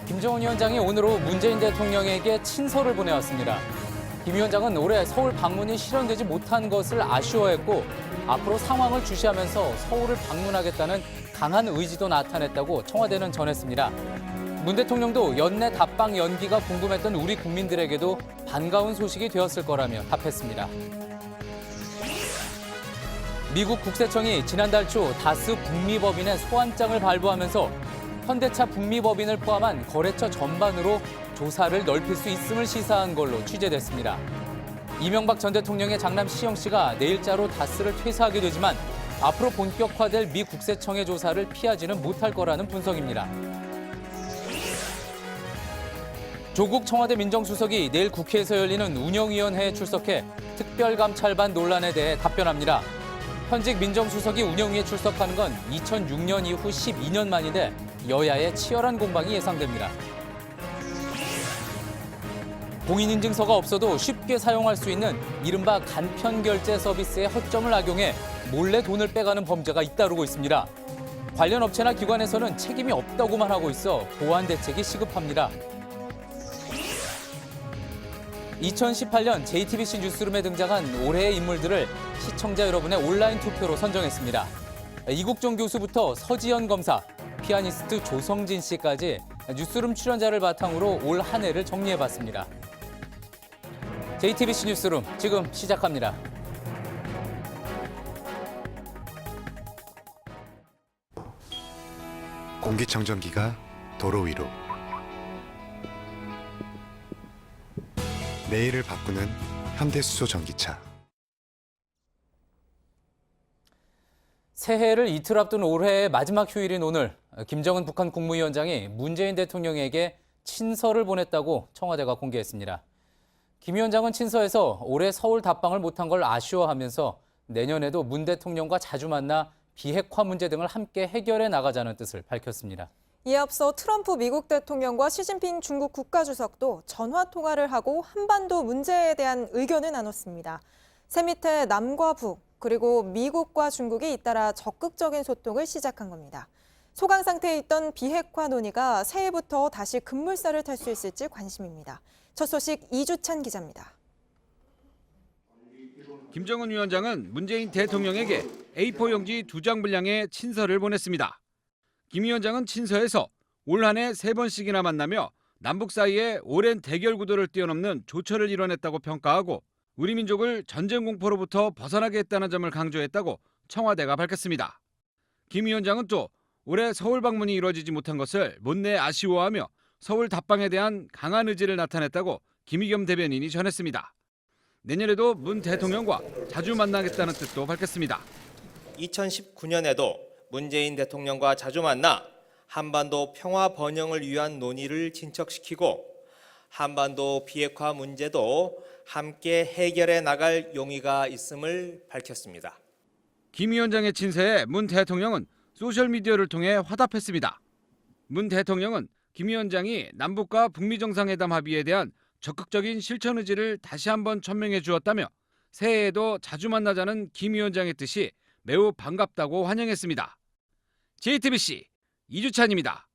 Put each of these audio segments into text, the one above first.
김정은 위원장이 오늘 오후 문재인 대통령에게 친서를 보내왔습니다. 김 위원장은 올해 서울 방문이 실현되지 못한 것을 아쉬워했고 앞으로 상황을 주시하면서 서울을 방문하겠다는 강한 의지도 나타냈다고 청와대는 전했습니다. 문 대통령도 연내 답방 연기가 궁금했던 우리 국민들에게도 반가운 소식이 되었을 거라며 답했습니다. 미국 국세청이 지난달 초 다스 북미법인의 소환장을 발부하면서 현대차 북미법인을 포함한 거래처 전반으로 조사를 넓힐 수 있음을 시사한 걸로 취재됐습니다. 이명박 전 대통령의 장남 시영 씨가 내일자로 다스를 퇴사하게 되지만 앞으로 본격화될 미 국세청의 조사를 피하지는 못할 거라는 분석입니다. 조국 청와대 민정수석이 내일 국회에서 열리는 운영위원회에 출석해 특별감찰반 논란에 대해 답변합니다. 현직 민정수석이 운영위에 출석하는 건 2006년 이후 12년 만인데 여야의 치열한 공방이 예상됩니다. 공인인증서가 없어도 쉽게 사용할 수 있는 이른바 간편결제 서비스의 허점을 악용해 몰래 돈을 빼가는 범죄가 잇따르고 있습니다. 관련 업체나 기관에서는 책임이 없다고만 하고 있어 보완 대책이 시급합니다. 2018년 JTBC 뉴스룸에 등장한 올해의 인물들을 시청자 여러분의 온라인 투표로 선정했습니다. 이국종 교수부터 서지현 검사, 피아니스트 조성진 씨까지 뉴스룸 출연자를 바탕으로 올 한 해를 정리해봤습니다. JTBC 뉴스룸 지금 시작합니다. 공기청정기가 도로 위로 내일을 바꾸는 현대수소 전기차. 새해를 이틀 앞둔 올해의 마지막 휴일인 오늘 김정은 북한 국무위원장이 문재인 대통령에게 친서를 보냈다고 청와대가 공개했습니다. 김 위원장은 친서에서 올해 서울 답방을 못한 걸 아쉬워하면서 내년에도 문 대통령과 자주 만나 비핵화 문제 등을 함께 해결해 나가자는 뜻을 밝혔습니다. 이에 앞서 트럼프 미국 대통령과 시진핑 중국 국가주석도 전화 통화를 하고 한반도 문제에 대한 의견을 나눴습니다. 새밑에 남과 북, 그리고 미국과 중국이 잇따라 적극적인 소통을 시작한 겁니다. 소강 상태에 있던 비핵화 논의가 새해부터 다시 급물살을 탈 수 있을지 관심입니다. 첫 소식 이주찬 기자입니다. 김정은 위원장은 문재인 대통령에게 A4 용지 2장 분량의 친서를 보냈습니다. 김 위원장은 친서에서 올 한 해 3번씩이나 만나며 남북 사이에 오랜 대결 구도를 뛰어넘는 조처를 이뤄냈다고 평가하고 우리 민족을 전쟁 공포로부터 벗어나게 했다는 점을 강조했다고 청와대가 밝혔습니다. 김 위원장은 또 올해 서울 방문이 이루어지지 못한 것을 못내 아쉬워하며 서울 답방에 대한 강한 의지를 나타냈다고 김의겸 대변인이 전했습니다. 내년에도 문 대통령과 자주 만나겠다는 뜻도 밝혔습니다. 2019년에도 문재인 대통령과 자주 만나 한반도 평화 번영을 위한 논의를 진척시키고 한반도 비핵화 문제도 함께 해결해 나갈 용의가 있음을 밝혔습니다. 김 위원장의 친서에 문 대통령은 소셜미디어를 통해 화답했습니다. 문 대통령은 김 위원장이 남북과 북미 정상회담 합의에 대한 적극적인 실천 의지를 다시 한번 천명해 주었다며 새해에도 자주 만나자는 김 위원장의 뜻이 매우 반갑다고 환영했습니다. JTBC 이주찬입니다.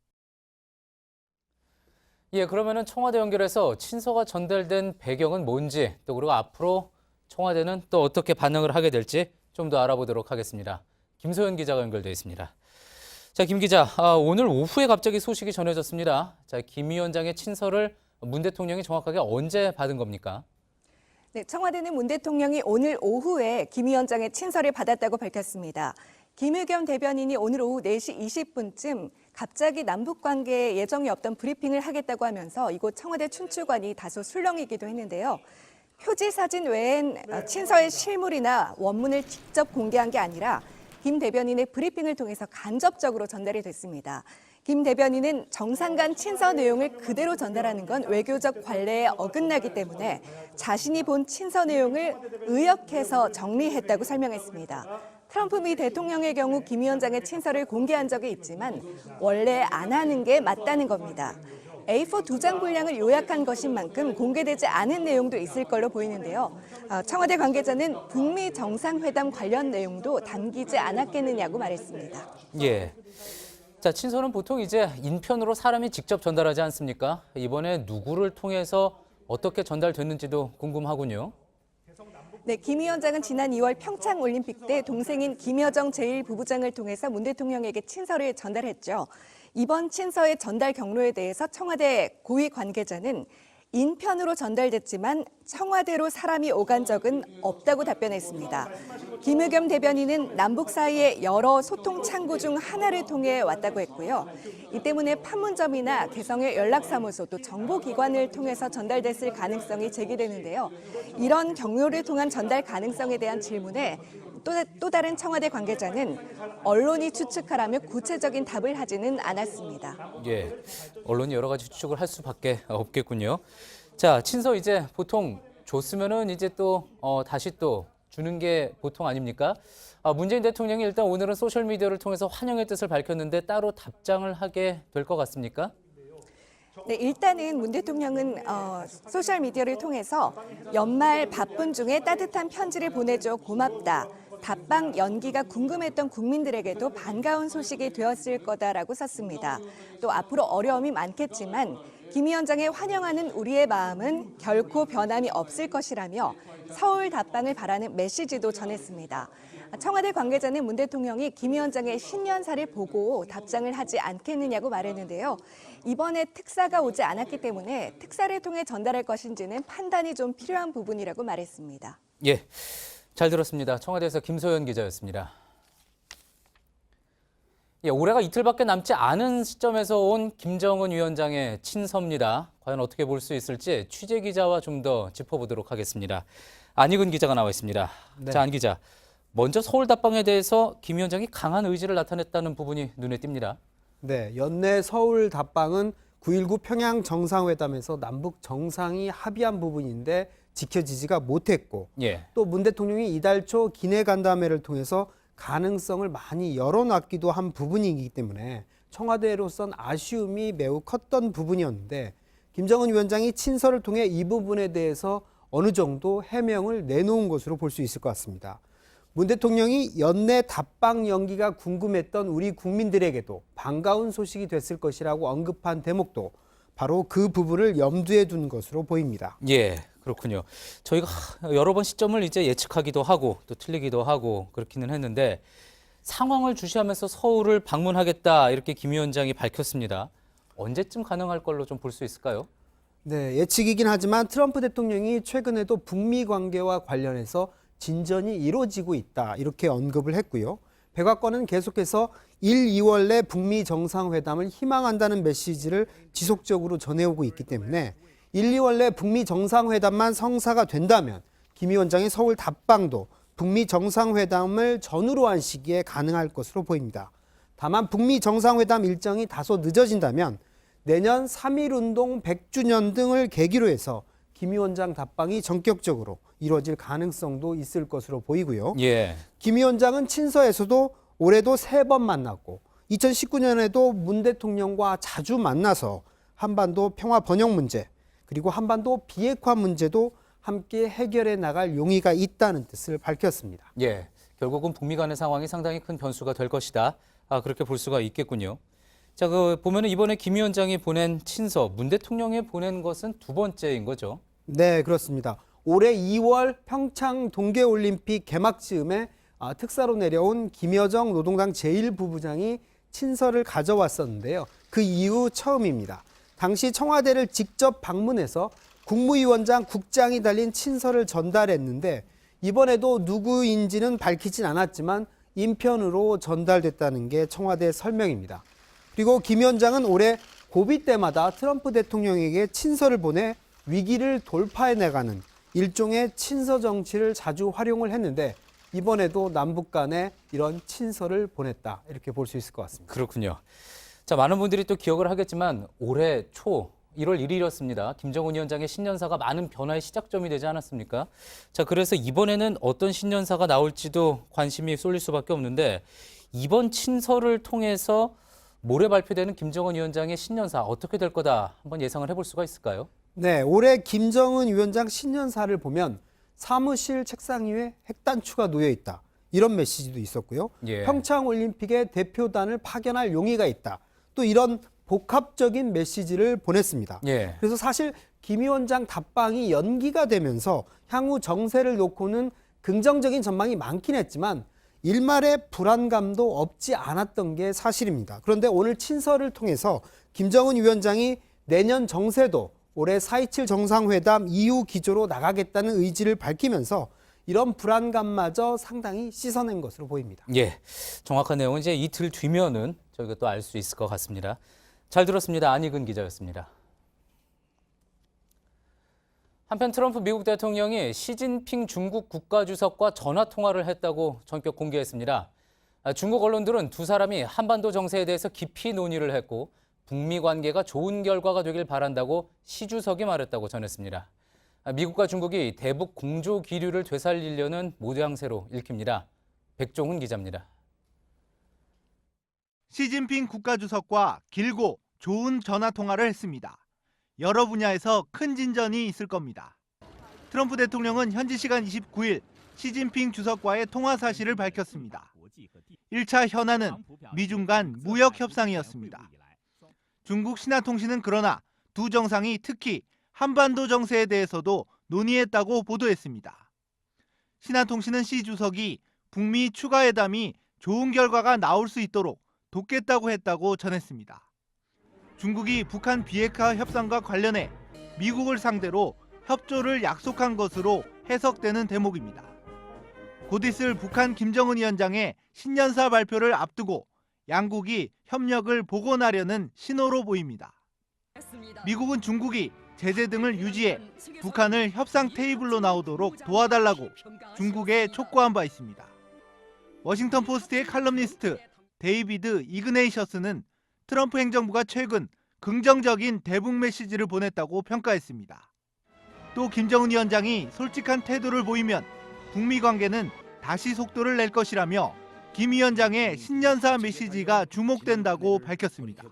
예, 그러면은 청와대 연결해서 친서가 전달된 배경은 뭔지 또 그리고 앞으로 청와대는 또 어떻게 반응을 하게 될지 좀 더 알아보도록 하겠습니다. 김소연 기자가 연결돼 있습니다. 자, 김 기자, 오늘 오후에 갑자기 소식이 전해졌습니다. 자, 김 위원장의 친서를 문 대통령이 정확하게 언제 받은 겁니까? 네, 청와대는 문 대통령이 오늘 오후에 김 위원장의 친서를 받았다고 밝혔습니다. 김의겸 대변인이 오늘 오후 4시 20분쯤 갑자기 남북 관계에 예정이 없던 브리핑을 하겠다고 하면서 이곳 청와대 춘추관이 다소 술렁이기도 했는데요. 표지 사진 외엔 친서의 실물이나 원문을 직접 공개한 게 아니라 김 대변인의 브리핑을 통해서 간접적으로 전달이 됐습니다. 김 대변인은 정상 간 친서 내용을 그대로 전달하는 건 외교적 관례에 어긋나기 때문에 자신이 본 친서 내용을 의역해서 정리했다고 설명했습니다. 트럼프 미 대통령의 경우 김 위원장의 친서를 공개한 적이 있지만 원래 안 하는 게 맞다는 겁니다. A4 2장 분량을 요약한 것인 만큼 공개되지 않은 내용도 있을 걸로 보이는데요. 청와대 관계자는 북미 정상회담 관련 내용도 담기지 않았겠느냐고 말했습니다. 예. 자, 친서는 보통 이제 인편으로 사람이 직접 전달하지 않습니까? 이번에 누구를 통해서 어떻게 전달됐는지도 궁금하군요. 네, 김 위원장은 지난 2월 평창 올림픽 때 동생인 김여정 제1부부장을 통해서 문 대통령에게 친서를 전달했죠. 이번 친서의 전달 경로에 대해서 청와대 고위 관계자는 인편으로 전달됐지만 청와대로 사람이 오간 적은 없다고 답변했습니다. 김의겸 대변인은 남북 사이의 여러 소통 창구 중 하나를 통해 왔다고 했고요. 이 때문에 판문점이나 개성의 연락사무소 또 정보기관을 통해서 전달됐을 가능성이 제기되는데요. 이런 경로를 통한 전달 가능성에 대한 질문에 또 다른 청와대 관계자는 언론이 추측하라며 구체적인 답을 하지는 않았습니다. 예, 언론이 여러 가지 추측을 할 수밖에 없겠군요. 자, 친서 이제 보통 줬으면은 이제 또 다시 또 주는 게 보통 아닙니까? 문재인 대통령이 일단 오늘은 소셜 미디어를 통해서 환영의 뜻을 밝혔는데 따로 답장을 하게 될 것 같습니까? 네, 일단은 문 대통령은 소셜 미디어를 통해서 연말 바쁜 중에 따뜻한 편지를 보내줘 고맙다. 답방 연기가 궁금했던 국민들에게도 반가운 소식이 되었을 거다라고 썼습니다. 또 앞으로 어려움이 많겠지만 김 위원장의 환영하는 우리의 마음은 결코 변함이 없을 것이라며 서울 답방을 바라는 메시지도 전했습니다. 청와대 관계자는 문 대통령이 김 위원장의 신년사를 보고 답장을 하지 않겠느냐고 말했는데요. 이번에 특사가 오지 않았기 때문에 특사를 통해 전달할 것인지는 판단이 좀 필요한 부분이라고 말했습니다. 예, 잘 들었습니다. 청와대에서 김소연 기자였습니다. 예, 올해가 이틀밖에 남지 않은 시점에서 온 김정은 위원장의 친서입니다. 과연 어떻게 볼 수 있을지 취재 기자와 좀 더 짚어보도록 하겠습니다. 안익은 기자가 나와 있습니다. 네. 자, 안 기자. 먼저 서울 답방에 대해서 김 위원장이 강한 의지를 나타냈다는 부분이 눈에 띕니다. 네, 연내 서울 답방은 9.19 평양 정상회담에서 남북 정상이 합의한 부분인데 지켜지지가 못했고 예. 또 문 대통령이 이달 초 기내 간담회를 통해서 가능성을 많이 열어놨기도 한 부분이기 때문에 청와대로선 아쉬움이 매우 컸던 부분이었는데 김정은 위원장이 친서를 통해 이 부분에 대해서 어느 정도 해명을 내놓은 것으로 볼 수 있을 것 같습니다. 문 대통령이 연내 답방 연기가 궁금했던 우리 국민들에게도 반가운 소식이 됐을 것이라고 언급한 대목도 바로 그 부분을 염두에 둔 것으로 보입니다. 예, 그렇군요. 저희가 여러 번 시점을 이제 예측하기도 하고 또 틀리기도 하고 그렇기는 했는데 상황을 주시하면서 서울을 방문하겠다 이렇게 김 위원장이 밝혔습니다. 언제쯤 가능할 걸로 좀 볼 수 있을까요? 네, 예측이긴 하지만 트럼프 대통령이 최근에도 북미 관계와 관련해서 진전이 이루어지고 있다 이렇게 언급을 했고요. 백악관은 계속해서 1, 2월 내 북미 정상회담을 희망한다는 메시지를 지속적으로 전해오고 있기 때문에 1, 2월 내 북미 정상회담만 성사가 된다면 김 위원장의 서울 답방도 북미 정상회담을 전후로 한 시기에 가능할 것으로 보입니다. 다만 북미 정상회담 일정이 다소 늦어진다면 내년 3.1운동 100주년 등을 계기로 해서 김 위원장 답방이 전격적으로 이루어질 가능성도 있을 것으로 보이고요. 예. 김 위원장은 친서에서도 올해도 3번 만났고 2019년에도 문 대통령과 자주 만나서 한반도 평화 번영 문제 그리고 한반도 비핵화 문제도 함께 해결해 나갈 용의가 있다는 뜻을 밝혔습니다. 예. 결국은 북미 간의 상황이 상당히 큰 변수가 될 것이다. 그렇게 볼 수가 있겠군요. 자, 보면은 이번에 김 위원장이 보낸 친서, 문 대통령이 보낸 것은 두 번째인 거죠. 네, 그렇습니다. 올해 2월 평창 동계올림픽 개막 즈음에 특사로 내려온 김여정 노동당 제1부부장이 친서를 가져왔었는데요. 그 이후 처음입니다. 당시 청와대를 직접 방문해서 국무위원장, 국장이 달린 친서를 전달했는데 이번에도 누구인지는 밝히진 않았지만 인편으로 전달됐다는 게 청와대 설명입니다. 그리고 김 위원장은 올해 고비 때마다 트럼프 대통령에게 친서를 보내 위기를 돌파해 나가는 일종의 친서 정치를 자주 활용을 했는데 이번에도 남북 간에 이런 친서를 보냈다 이렇게 볼 수 있을 것 같습니다. 그렇군요. 자, 많은 분들이 또 기억을 하겠지만 올해 초 1월 1일이었습니다. 김정은 위원장의 신년사가 많은 변화의 시작점이 되지 않았습니까? 자, 그래서 이번에는 어떤 신년사가 나올지도 관심이 쏠릴 수밖에 없는데 이번 친서를 통해서 모레 발표되는 김정은 위원장의 신년사 어떻게 될 거다 한번 예상을 해볼 수가 있을까요? 네, 올해 김정은 위원장 신년사를 보면 사무실 책상 위에 핵단추가 놓여 있다. 이런 메시지도 있었고요. 예. 평창 올림픽에 대표단을 파견할 용의가 있다. 또 이런 복합적인 메시지를 보냈습니다. 예. 그래서 사실 김 위원장 답방이 연기가 되면서 향후 정세를 놓고는 긍정적인 전망이 많긴 했지만 일말의 불안감도 없지 않았던 게 사실입니다. 그런데 오늘 친서를 통해서 김정은 위원장이 내년 정세도 올해 4.27 정상회담 이후 기조로 나가겠다는 의지를 밝히면서 이런 불안감마저 상당히 씻어낸 것으로 보입니다. 예, 정확한 내용은 이제 이틀 뒤면은 저희가 또 알 수 있을 것 같습니다. 잘 들었습니다. 안익은 기자였습니다. 한편 트럼프 미국 대통령이 시진핑 중국 국가주석과 전화 통화를 했다고 전격 공개했습니다. 중국 언론들은 두 사람이 한반도 정세에 대해서 깊이 논의를 했고 북미 관계가 좋은 결과가 되길 바란다고 시 주석이 말했다고 전했습니다. 미국과 중국이 대북 공조 기류를 되살리려는 모양새로 읽힙니다. 백종훈 기자입니다. 시진핑 국가주석과 길고 좋은 전화 통화를 했습니다. 여러 분야에서 큰 진전이 있을 겁니다. 트럼프 대통령은 현지 시간 29일 시진핑 주석과의 통화 사실을 밝혔습니다. 1차 현안은 미중 간 무역 협상이었습니다. 중국 신화통신은 그러나 두 정상이 특히 한반도 정세에 대해서도 논의했다고 보도했습니다. 신화통신은 시 주석이 북미 추가회담이 좋은 결과가 나올 수 있도록 돕겠다고 했다고 전했습니다. 중국이 북한 비핵화 협상과 관련해 미국을 상대로 협조를 약속한 것으로 해석되는 대목입니다. 곧 있을 북한 김정은 위원장의 신년사 발표를 앞두고 양국이 협력을 복원하려는 신호로 보입니다. 미국은 중국이 제재 등을 유지해 북한을 협상 테이블로 나오도록 도와달라고 중국에 촉구한 바 있습니다. 워싱턴 포스트의 칼럼니스트 데이비드 이그네이셔스는 트럼프 행정부가 최근 긍정적인 대북 메시지를 보냈다고 평가했습니다. 또 김정은 위원장이 솔직한 태도를 보이면 북미 관계는 다시 속도를 낼 것이라며 김 위원장의 신년사 메시지가 주목된다고 밝혔습니다.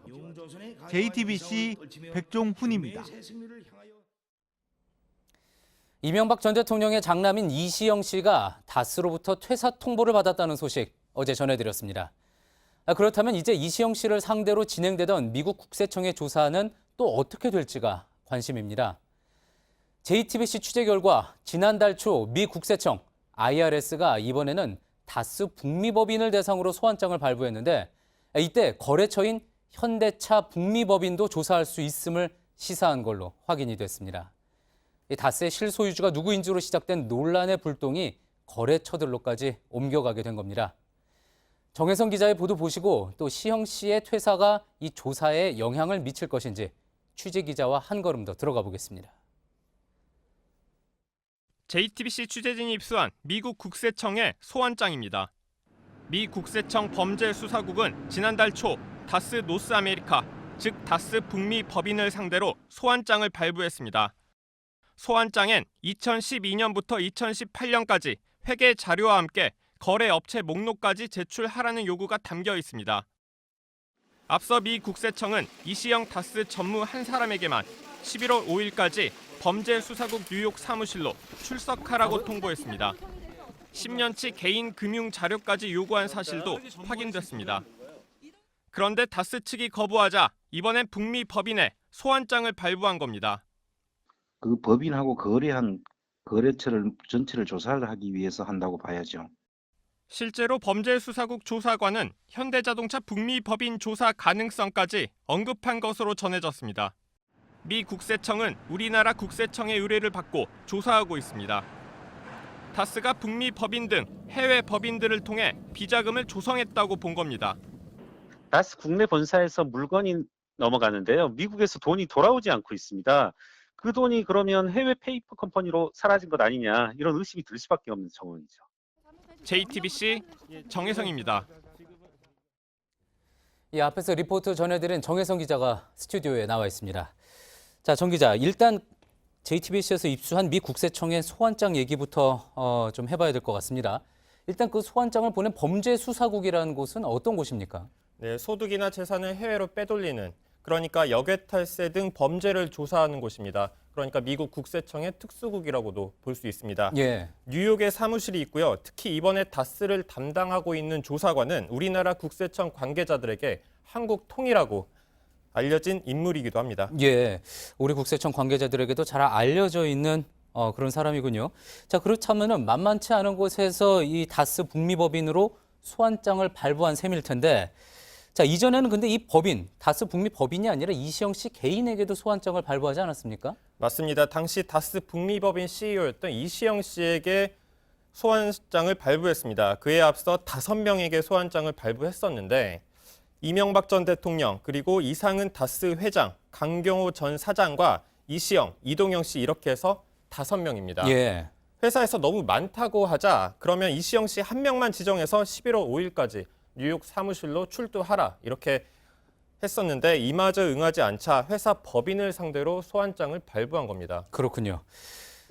JTBC 백종훈입니다. 이명박 전 대통령의 장남인 이시영 씨가 다스로부터 퇴사 통보를 받았다는 소식 어제 전해드렸습니다. 그렇다면 이제 이시영 씨를 상대로 진행되던 미국 국세청의 조사는 또 어떻게 될지가 관심입니다. JTBC 취재 결과 지난달 초 미 국세청 IRS가 이번에는 다스 북미법인을 대상으로 소환장을 발부했는데 이때 거래처인 현대차 북미법인도 조사할 수 있음을 시사한 걸로 확인이 됐습니다. 다스의 실소유주가 누구인지로 시작된 논란의 불똥이 거래처들로까지 옮겨가게 된 겁니다. 정혜성 기자의 보도 보시고 또 시영 씨의 퇴사가 이 조사에 영향을 미칠 것인지 취재 기자와 한 걸음 더 들어가 보겠습니다. JTBC 취재진이 입수한 미국 국세청의 소환장입니다. 미 국세청 범죄수사국은 지난달 초 다스 노스 아메리카, 즉 다스 북미 법인을 상대로 소환장을 발부했습니다. 소환장엔 2012년부터 2018년까지 회계 자료와 함께 거래 업체 목록까지 제출하라는 요구가 담겨 있습니다. 앞서 미 국세청은 이시영 다스 전무 한 사람에게만 11월 5일까지 범죄수사국 뉴욕 사무실로 출석하라고 통보했습니다. 10년치 개인 금융 자료까지 요구한 사실도 확인됐습니다. 그런데 다스 측이 거부하자 이번엔 북미 법인에 소환장을 발부한 겁니다. 그 법인하고 거래한 거래처를 전체를 조사를 하기 위해서 한다고 봐야죠. 실제로 범죄수사국 조사관은 현대자동차 북미 법인 조사 가능성까지 언급한 것으로 전해졌습니다. 미 국세청은 우리나라 국세청의 의뢰를 받고 조사하고 있습니다. 다스가 북미 법인 등 해외 법인들을 통해 비자금을 조성했다고 본 겁니다. 다스 국내 본사에서 물건이 넘어가는데요. 미국에서 돈이 돌아오지 않고 있습니다. 그 돈이 그러면 해외 페이퍼 컴퍼니로 사라진 것 아니냐 이런 의심이 들 수밖에 없는 정황이죠. JTBC 정혜성입니다. 이 앞에서 리포트 전해드린 정혜성 기자가 스튜디오에 나와 있습니다. 자, 정 기자, 일단 JTBC에서 입수한 미 국세청의 소환장 얘기부터 좀 해봐야 될 것 같습니다. 일단 그 소환장을 보낸 범죄수사국이라는 곳은 어떤 곳입니까? 네, 소득이나 재산을 해외로 빼돌리는, 그러니까 역외탈세 등 범죄를 조사하는 곳입니다. 그러니까 미국 국세청의 특수국이라고도 볼 수 있습니다. 예. 뉴욕에 사무실이 있고요. 특히 이번에 다스를 담당하고 있는 조사관은 우리나라 국세청 관계자들에게 한국 통이라고 알려진 인물이기도 합니다. 예. 우리 국세청 관계자들에게도 잘 알려져 있는 그런 사람이군요. 자, 그렇다면은 만만치 않은 곳에서 이 다스 북미법인으로 소환장을 발부한 셈일 텐데, 자, 이전에는 근데 이 법인, 다스 북미 법인이 아니라 이시영 씨 개인에게도 소환장을 발부하지 않았습니까? 맞습니다. 당시 다스 북미법인 CEO였던 이시영 씨에게 소환장을 발부했습니다. 그에 앞서 5명에게 소환장을 발부했었는데 이명박 전 대통령 그리고 이상은 다스 회장, 강경호 전 사장과 이시영, 이동영 씨 이렇게 해서 5명입니다. 예. 회사에서 너무 많다고 하자 그러면 이시영 씨 한 명만 지정해서 11월 5일까지 뉴욕 사무실로 출두하라 이렇게 했었는데 이마저 응하지 않자 회사 법인을 상대로 소환장을 발부한 겁니다. 그렇군요.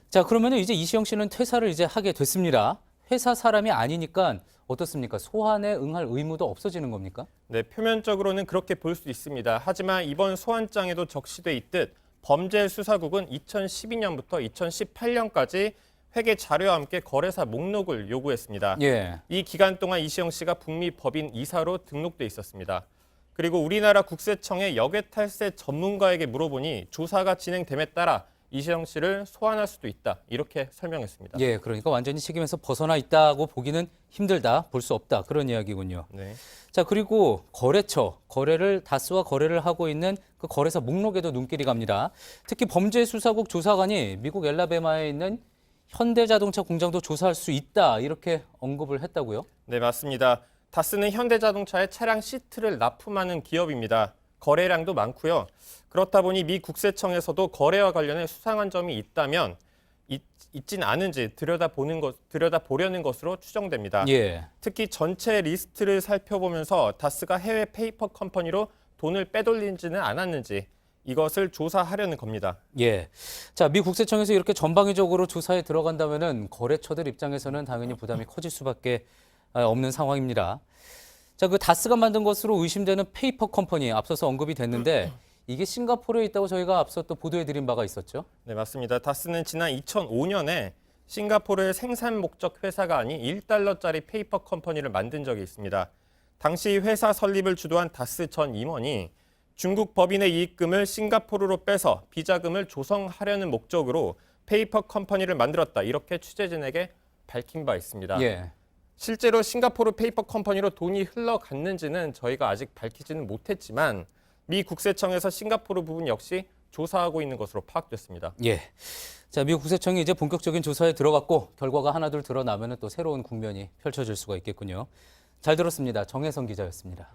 자, 그러면 이제 이시영 씨는 퇴사를 이제 하게 됐습니다. 회사 사람이 아니니까 어떻습니까? 소환에 응할 의무도 없어지는 겁니까? 네, 표면적으로는 그렇게 볼 수 있습니다. 하지만 이번 소환장에도 적시돼 있듯 범죄수사국은 2012년부터 2018년까지 회계 자료와 함께 거래사 목록을 요구했습니다. 예. 이 기간 동안 이시영 씨가 북미 법인 이사로 등록돼 있었습니다. 그리고 우리나라 국세청의 역외탈세 전문가에게 물어보니 조사가 진행됨에 따라 이시영 씨를 소환할 수도 있다. 이렇게 설명했습니다. 예, 그러니까 완전히 책임에서 벗어나 있다고 보기는 힘들다, 볼 수 없다. 그런 이야기군요. 네. 자, 그리고 다스와 거래를 하고 있는 그 거래사 목록에도 눈길이 갑니다. 특히 범죄수사국 조사관이 미국 엘라베마에 있는 현대자동차 공장도 조사할 수 있다. 이렇게 언급을 했다고요? 네, 맞습니다. 다스는 현대자동차에 차량 시트를 납품하는 기업입니다. 거래량도 많고요. 그렇다 보니 미 국세청에서도 거래와 관련해 수상한 점이 있다면 있진 않은지 들여다보려는 것으로 추정됩니다. 예. 특히 전체 리스트를 살펴보면서 다스가 해외 페이퍼 컴퍼니로 돈을 빼돌리지는 않았는지 이것을 조사하려는 겁니다. 예. 자, 미 국세청에서 이렇게 전방위적으로 조사에 들어간다면은 거래처들 입장에서는 당연히 부담이 커질 수밖에 없는 상황입니다. 자, 그 다스가 만든 것으로 의심되는 페이퍼 컴퍼니 앞서서 언급이 됐는데 이게 싱가포르에 있다고 저희가 앞서 또 보도해드린 바가 있었죠? 네, 맞습니다. 다스는 지난 2005년에 싱가포르의 생산 목적 회사가 아닌 1달러짜리 페이퍼 컴퍼니를 만든 적이 있습니다. 당시 회사 설립을 주도한 다스 전 임원이 중국 법인의 이익금을 싱가포르로 빼서 비자금을 조성하려는 목적으로 페이퍼 컴퍼니를 만들었다. 이렇게 취재진에게 밝힌 바 있습니다. 예. 실제로 싱가포르 페이퍼 컴퍼니로 돈이 흘러갔는지는 저희가 아직 밝히지는 못했지만 미 국세청에서 싱가포르 부분 역시 조사하고 있는 것으로 파악됐습니다. 예. 자, 미국 국세청이 이제 본격적인 조사에 들어갔고 결과가 하나둘 드러나면 또 새로운 국면이 펼쳐질 수가 있겠군요. 잘 들었습니다. 정혜성 기자였습니다.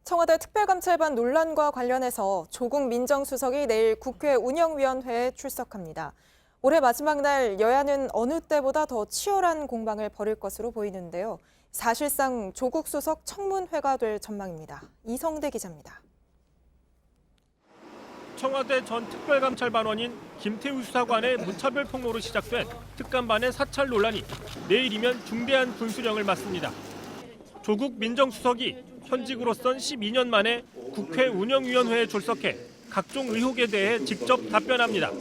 청와대 특별감찰반 논란과 관련해서 조국 민정수석이 내일 국회 운영위원회에 출석합니다. 올해 마지막 날 여야는 어느 때보다 더 치열한 공방을 벌일 것으로 보이는데요. 사실상 조국 수석 청문회가 될 전망입니다. 이성대 기자입니다. 청와대 전 특별감찰반원인 김태우 수사관의 무차별 폭로로 시작된 특감반의 사찰 논란이 내일이면 중대한 분수령을 맞습니다. 조국 민정수석이 현직으로선 12년 만에 국회 운영위원회에 출석해 각종 의혹에 대해 직접 답변합니다.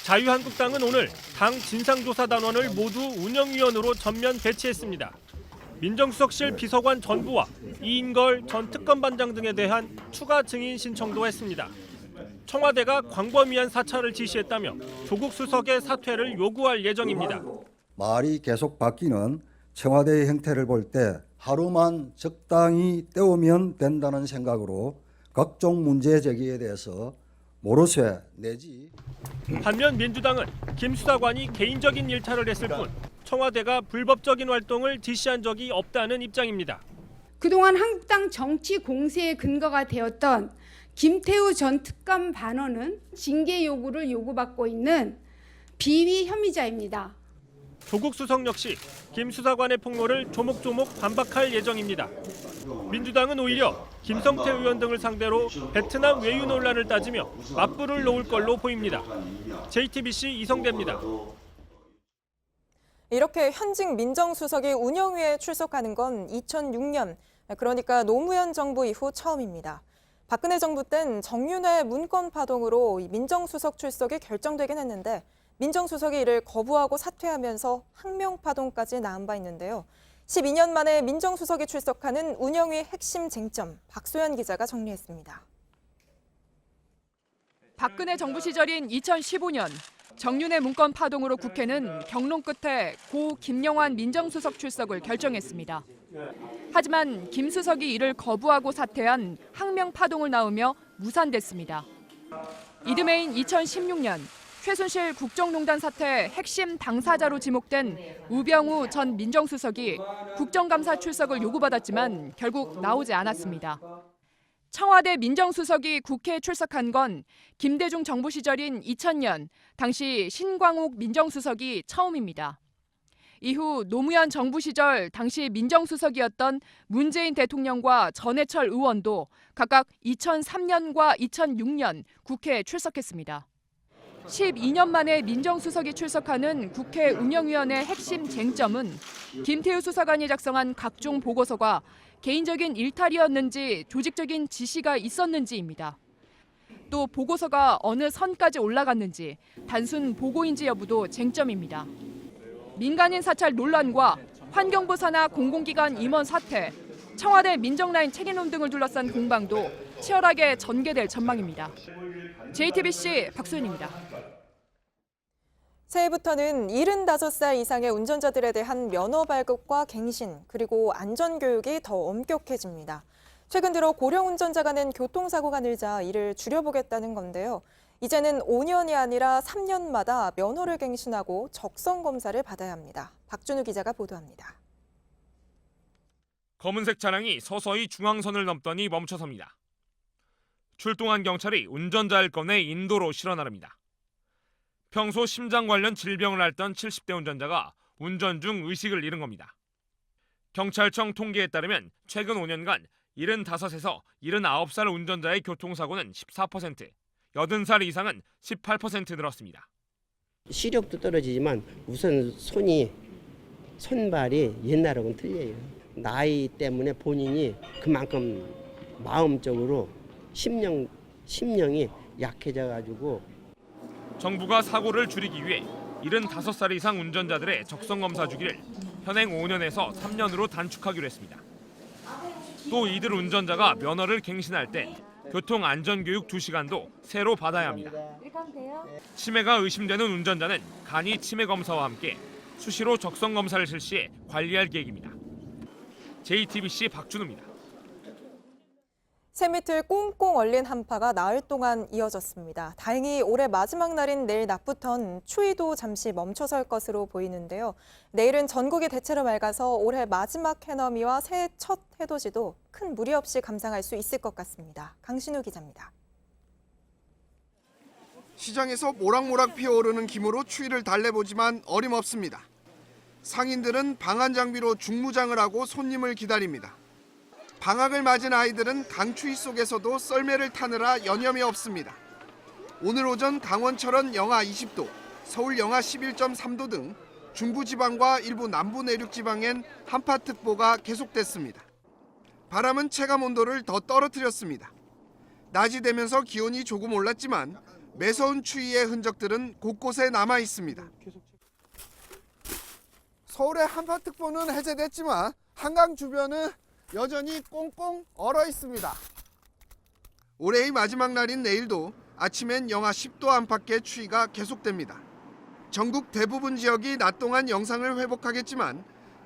자유한국당은 오늘 당 진상조사단원을 모두 운영위원으로 전면 배치했습니다. 민정수석실 비서관 전부와 이인걸 전 특검반장 등에 대한 추가 증인 신청도 했습니다. 청와대가 광범위한 사찰을 지시했다며 조국 수석의 사퇴를 요구할 예정입니다. 말이 계속 바뀌는 청와대의 행태를 볼 때 하루만 적당히 때우면 된다는 생각으로 각종 문제 제기에 대해서 모르쇠 내지. 반면 민주당은 김 수사관이 개인적인 일탈을 했을 뿐 청와대가 불법적인 활동을 지시한 적이 없다는 입장입니다. 그동안 한국당 정치 공세의 근거가 되었던 김태우 전 특감 반원은 징계 요구를 요구받고 있는 비위 혐의자입니다. 조국 수석 역시 김 수사관의 폭로를 조목조목 반박할 예정입니다. 민주당은 오히려 김성태 의원 등을 상대로 베트남 외유 논란을 따지며 맞불을 놓을 걸로 보입니다. JTBC 이성대입니다. 이렇게 현직 민정수석이 운영위에 출석하는 건 2006년, 그러니까 노무현 정부 이후 처음입니다. 박근혜 정부 땐 정윤회 문건 파동으로 민정수석 출석이 결정되긴 했는데 민정수석이 이를 거부하고 사퇴하면서 항명 파동까지 낳은 바 있는데요. 12년 만에 민정수석이 출석하는 운영위 핵심 쟁점, 박소연 기자가 정리했습니다. 박근혜 정부 시절인 2015년 정윤회 문건 파동으로 국회는 경론 끝에 고 김영환 민정수석 출석을 결정했습니다. 하지만 김 수석이 이를 거부하고 사퇴한 항명 파동을 낳으며 무산됐습니다. 이듬해인 2016년 최순실 국정농단 사태 핵심 당사자로 지목된 우병우 전 민정수석이 국정감사 출석을 요구받았지만 결국 나오지 않았습니다. 청와대 민정수석이 국회에 출석한 건 김대중 정부 시절인 2000년 당시 신광욱 민정수석이 처음입니다. 이후 노무현 정부 시절 당시 민정수석이었던 문재인 대통령과 전해철 의원도 각각 2003년과 2006년 국회에 출석했습니다. 12년 만에 민정수석이 출석하는 국회 운영위원회 핵심 쟁점은 김태우 수사관이 작성한 각종 보고서가 개인적인 일탈이었는지 조직적인 지시가 있었는지입니다. 또 보고서가 어느 선까지 올라갔는지 단순 보고인지 여부도 쟁점입니다. 민간인 사찰 논란과 환경부 산하 공공기관 임원 사퇴, 청와대 민정라인 책임론 등을 둘러싼 공방도 치열하게 전개될 전망입니다. JTBC 박소연입니다. 새해부터는 75살 이상의 운전자들에 대한 면허 발급과 갱신, 그리고 안전교육이 더 엄격해집니다. 최근 들어 고령 운전자가 낸 교통사고가 늘자 이를 줄여보겠다는 건데요. 이제는 5년이 아니라 3년마다 면허를 갱신하고 적성검사를 받아야 합니다. 박준우 기자가 보도합니다. 검은색 차량이 서서히 중앙선을 넘더니 멈춰섭니다. 출동한 경찰이 운전자를 꺼내 인도로 실어 나릅니다. 평소 심장 관련 질병을 앓던 70대 운전자가 운전 중 의식을 잃은 겁니다. 경찰청 통계에 따르면 최근 5년간 75에서 79살 운전자의 교통사고는 14%, 80살 이상은 18% 늘었습니다. 시력도 떨어지지만 우선 손발이 옛날하고는 틀려요. 나이 때문에 본인이 그만큼 마음적으로 심령이 약해져가지고 정부가 사고를 줄이기 위해 75살 이상 운전자들의 적성검사 주기를 현행 5년에서 3년으로 단축하기로 했습니다. 또 이들 운전자가 면허를 갱신할 때 교통안전교육 2시간도 새로 받아야 합니다. 치매가 의심되는 운전자는 간이 치매 검사와 함께 수시로 적성검사를 실시해 관리할 계획입니다. JTBC 박준우입니다. 새밑을 꽁꽁 얼린 한파가 나흘 동안 이어졌습니다. 다행히 올해 마지막 날인 내일 낮부턴 추위도 잠시 멈춰설 것으로 보이는데요. 내일은 전국이 대체로 맑아서 올해 마지막 해넘이와 새해 첫 해돋이도 큰 무리 없이 감상할 수 있을 것 같습니다. 강신우 기자입니다. 시장에서 모락모락 피어오르는 기모로 추위를 달래보지만 어림없습니다. 상인들은 방한 장비로 중무장을 하고 손님을 기다립니다. 방학을 맞은 아이들은 강추위 속에서도 썰매를 타느라 여념이 없습니다. 오늘 오전 강원 철원 영하 20도, 서울 영하 11.3도 등 중부지방과 일부 남부 내륙지방엔 한파특보가 계속됐습니다. 바람은 체감 온도를 더 떨어뜨렸습니다. 낮이 되면서 기온이 조금 올랐지만 매서운 추위의 흔적들은 곳곳에 남아 있습니다. 서울의 한파특보는 해제됐지만 한강 주변은 여전히 꽁꽁 얼어 있습니다. 올해의 마지막 날인 내일도 아침엔 영하 10도 안팎의 추위가 계속됩니다. 전국 대부분 지역이 낮 동안 영상을 회복하겠지만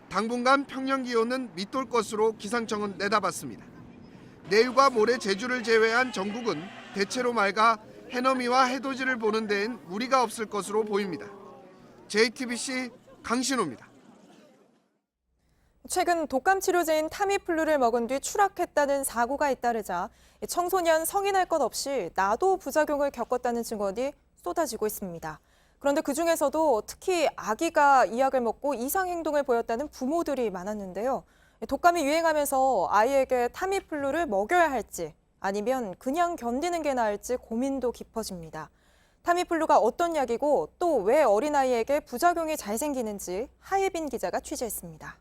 당분간 평년 기온은 밑돌 것으로 기상청은 내다봤습니다. 내일과 모레 제주를 제외한 전국은 대체로 맑아 해넘이와 해돋이를 보는 데엔 무리가 없을 것으로 보입니다. JTBC 강신호입니다. 최근 독감 치료제인 타미플루를 먹은 뒤 추락했다는 사고가 잇따르자 청소년 성인할 것 없이 나도 부작용을 겪었다는 증언이 쏟아지고 있습니다. 그런데 그중에서도 특히 아기가 이 약을 먹고 이상 행동을 보였다는 부모들이 많았는데요. 독감이 유행하면서 아이에게 타미플루를 먹여야 할지 아니면 그냥 견디는 게 나을지 고민도 깊어집니다. 타미플루가 어떤 약이고 또 왜 어린아이에게 부작용이 잘 생기는지 하예빈 기자가 취재했습니다.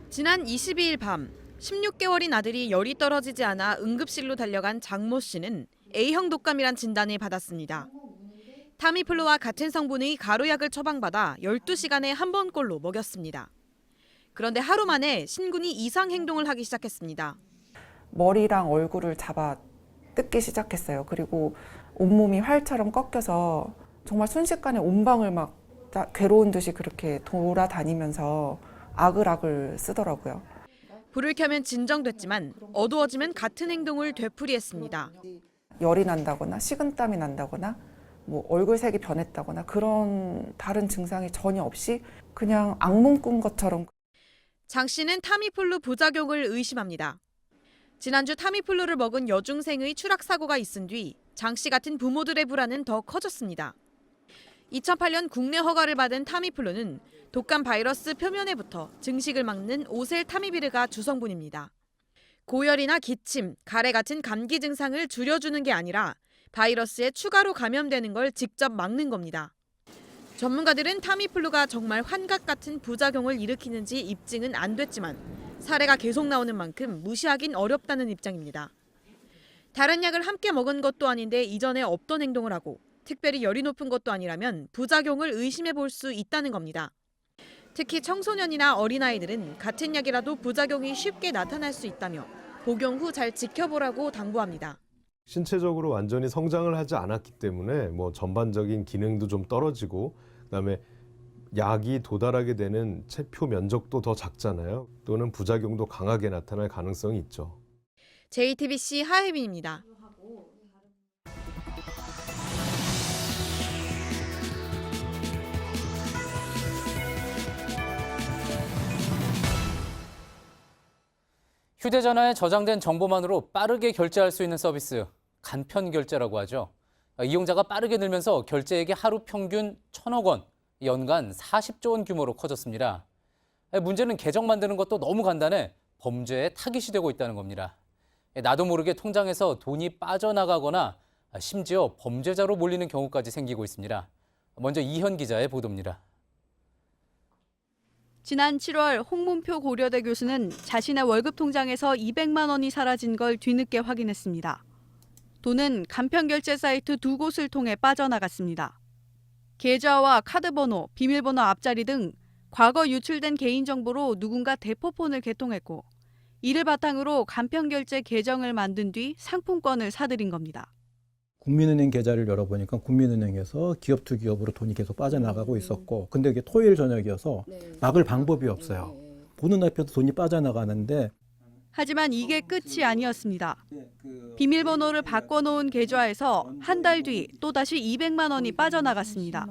지난 22일 밤 16개월인 아들이 열이 떨어지지 않아 응급실로 달려간 장모 씨는 A형 독감이란 진단을 받았습니다. 타미플루와 같은 성분의 가루약을 처방받아 12시간에 한 번꼴로 먹였습니다. 그런데 하루 만에 신군이 이상 행동을 하기 시작했습니다. 머리랑 얼굴을 잡아 뜯기 시작했어요. 그리고 온몸이 활처럼 꺾여서 정말 순식간에 온 방을 막 괴로운 듯이 그렇게 돌아다니면서 아글아글 쓰더라고요. 불을 켜면 진정됐지만 어두워지면 같은 행동을 되풀이했습니다. 열이 난다거나 식은땀이 난다거나 뭐 얼굴색이 변했다거나 그런 다른 증상이 전혀 없이 그냥 악몽 꾼 것처럼. 장 씨는 타미플루 부작용을 의심합니다. 지난주 타미플루를 먹은 여중생의 추락 사고가 있은 뒤 장 씨 같은 부모들의 불안은 더 커졌습니다. 2008년 국내 허가를 받은 타미플루는 독감 바이러스 표면에 붙어 증식을 막는 오셀타미비르가 주성분입니다. 고열이나 기침, 가래 같은 감기 증상을 줄여주는 게 아니라 바이러스에 추가로 감염되는 걸 직접 막는 겁니다. 전문가들은 타미플루가 정말 환각 같은 부작용을 일으키는지 입증은 안 됐지만 사례가 계속 나오는 만큼 무시하긴 어렵다는 입장입니다. 다른 약을 함께 먹은 것도 아닌데 이전에 없던 행동을 하고 특별히 열이 높은 것도 아니라면 부작용을 의심해 볼 수 있다는 겁니다. 특히 청소년이나 어린아이들은 같은 약이라도 부작용이 쉽게 나타날 수 있다며 복용 후 잘 지켜보라고 당부합니다. 신체적으로 완전히 성장을 하지 않았기 때문에 뭐 전반적인 기능도 좀 떨어지고 그다음에 약이 도달하게 되는 체표 면적도 더 작잖아요. 또는 부작용도 강하게 나타날 가능성이 있죠. JTBC 하혜빈입니다. 휴대전화에 저장된 정보만으로 빠르게 결제할 수 있는 서비스, 간편 결제라고 하죠. 이용자가 빠르게 늘면서 결제액이 하루 평균 1,000억 원, 연간 40조 원 규모로 커졌습니다. 문제는 계정 만드는 것도 너무 간단해 범죄에 타깃이 되고 있다는 겁니다. 나도 모르게 통장에서 돈이 빠져나가거나 심지어 범죄자로 몰리는 경우까지 생기고 있습니다. 먼저 이현 기자의 보도입니다. 지난 7월 홍문표 고려대 교수는 자신의 월급 통장에서 200만 원이 사라진 걸 뒤늦게 확인했습니다. 돈은 간편결제 사이트 2곳을 통해 빠져나갔습니다. 계좌와 카드번호, 비밀번호 앞자리 등 과거 유출된 개인정보로 누군가 대포폰을 개통했고 이를 바탕으로 간편결제 계정을 만든 뒤 상품권을 사들인 겁니다. 국민은행 계좌를 열어보니까 국민은행에서 기업 투 기업으로 돈이 계속 빠져나가고 있었고 근데 이게 토요일 저녁이어서 막을 방법이 없어요. 보는 앞에도 돈이 빠져나가는데 하지만 이게 끝이 아니었습니다. 비밀번호를 바꿔놓은 계좌에서 한 달 뒤 또다시 200만 원이 빠져나갔습니다.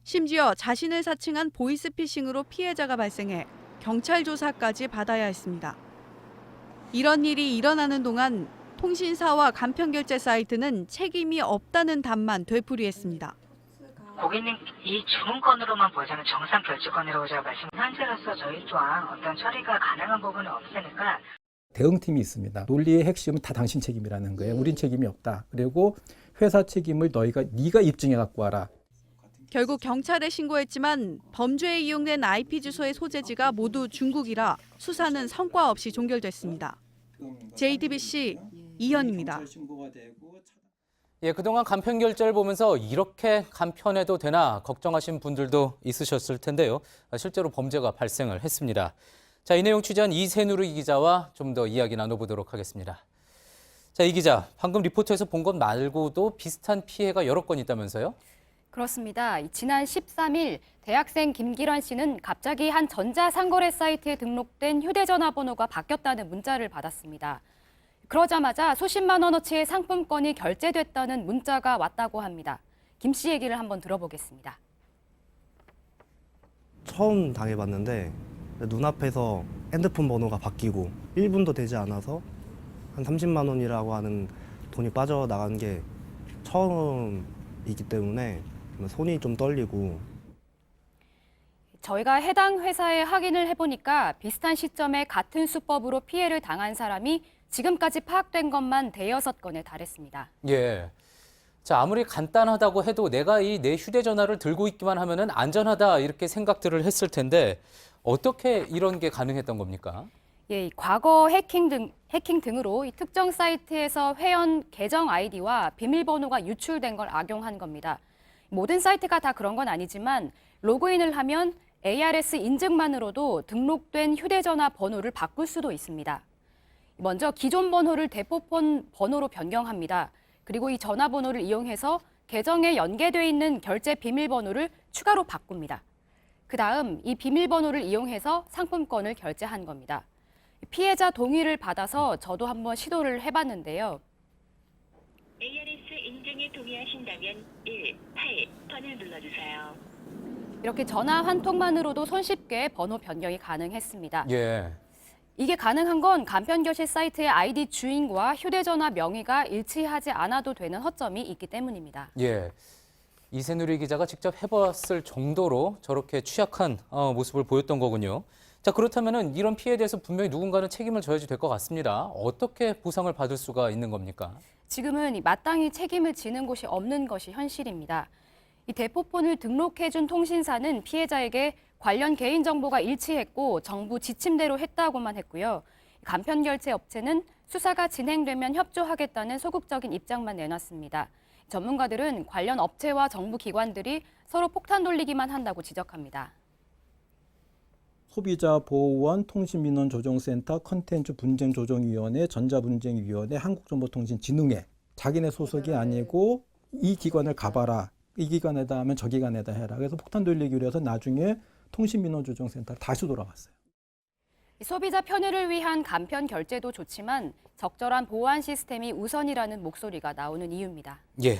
심지어 자신을 사칭한 보이스피싱으로 피해자가 발생해 경찰 조사까지 받아야 했습니다. 이런 일이 일어나는 동안 통신사와 간편결제 사이트는 책임이 없다는 답만 되풀이했습니다. 고객님 이 주문건으로만 보자면 정상 결제건이라고 제가 현재로서 저희 또한 어떤 처리가 가능한 부분은 없으니까 대응팀이 있습니다. 논리의 핵심은 다 당신 책임이라는 거예요. 우린 책임이 없다. 그리고 회사 책임을 네가 입증해 갖고 와라. 결국 경찰에 신고했지만 범죄에 이용된 IP 주소의 소재지가 모두 중국이라 수사는 성과 없이 종결됐습니다. JTBC 이현입니다. 그동안 간편 결제를 보면서 이렇게 간편해도 되나 걱정하신 분들도 있으셨을 텐데요. 실제로 범죄가 발생을 했습니다. 자, 이 내용 취재한 이세누리 기자와 좀 더 이야기 나눠보도록 하겠습니다. 자, 이 기자, 방금 리포트에서 본 것 말고도 비슷한 피해가 여러 건 있다면서요? 그렇습니다. 지난 13일 대학생 김기란 씨는 갑자기 한 전자상거래 사이트에 등록된 휴대전화 번호가 바뀌었다는 문자를 받았습니다. 그러자마자 수십만 원어치의 상품권이 결제됐다는 문자가 왔다고 합니다. 김 씨 얘기를 한번 들어보겠습니다. 처음 당해봤는데 눈앞에서 핸드폰 번호가 바뀌고 1분도 되지 않아서 한 30만 원이라고 하는 돈이 빠져나간 게 처음이기 때문에 손이 좀 떨리고. 저희가 해당 회사에 확인을 해보니까 비슷한 시점에 같은 수법으로 피해를 당한 사람이 지금까지 파악된 것만 5건에 달했습니다. 예. 자, 아무리 간단하다고 해도 내가 내 휴대전화를 들고 있기만 하면은 안전하다 이렇게 생각들을 했을 텐데 어떻게 이런 게 가능했던 겁니까? 예, 과거 해킹 등으로 이 특정 사이트에서 회원 계정 아이디와 비밀번호가 유출된 걸 악용한 겁니다. 모든 사이트가 다 그런 건 아니지만 로그인을 하면 ARS 인증만으로도 등록된 휴대전화 번호를 바꿀 수도 있습니다. 먼저 기존 번호를 대포폰 번호로 변경합니다. 그리고 이 전화번호를 이용해서 계정에 연계되어 있는 결제 비밀번호를 추가로 바꿉니다. 그 다음 이 비밀번호를 이용해서 상품권을 결제한 겁니다. 피해자 동의를 받아서 저도 한번 시도를 해봤는데요. ARS 인증에 동의하신다면 188번을 눌러주세요. 이렇게 전화 한 통만으로도 손쉽게 번호 변경이 가능했습니다. 예. 이게 가능한 건 간편교실 사이트의 아이디 주인과 휴대전화 명의가 일치하지 않아도 되는 허점이 있기 때문입니다. 예. 이세누리 기자가 직접 해봤을 정도로 저렇게 취약한 모습을 보였던 거군요. 자, 그렇다면은 이런 피해에 대해서 분명히 누군가는 책임을 져야지 될 것 같습니다. 어떻게 보상을 받을 수가 있는 겁니까? 지금은 마땅히 책임을 지는 곳이 없는 것이 현실입니다. 이 대포폰을 등록해준 통신사는 피해자에게 관련 개인정보가 일치했고 정부 지침대로 했다고만 했고요. 간편결제 업체는 수사가 진행되면 협조하겠다는 소극적인 입장만 내놨습니다. 전문가들은 관련 업체와 정부 기관들이 서로 폭탄 돌리기만 한다고 지적합니다. 소비자보호원 통신민원조정센터 컨텐츠분쟁조정위원회 전자분쟁위원회 한국정보통신진흥회 자기네 소속이 아니고 이 기관을 가봐라. 이 기관에다 하면 저 기관에다 해라. 그래서 폭탄 돌리기로 해서 나중에 통신민원조정센터로 다시 돌아갔어요. 소비자 편의를 위한 간편 결제도 좋지만 적절한 보안 시스템이 우선이라는 목소리가 나오는 이유입니다. 예,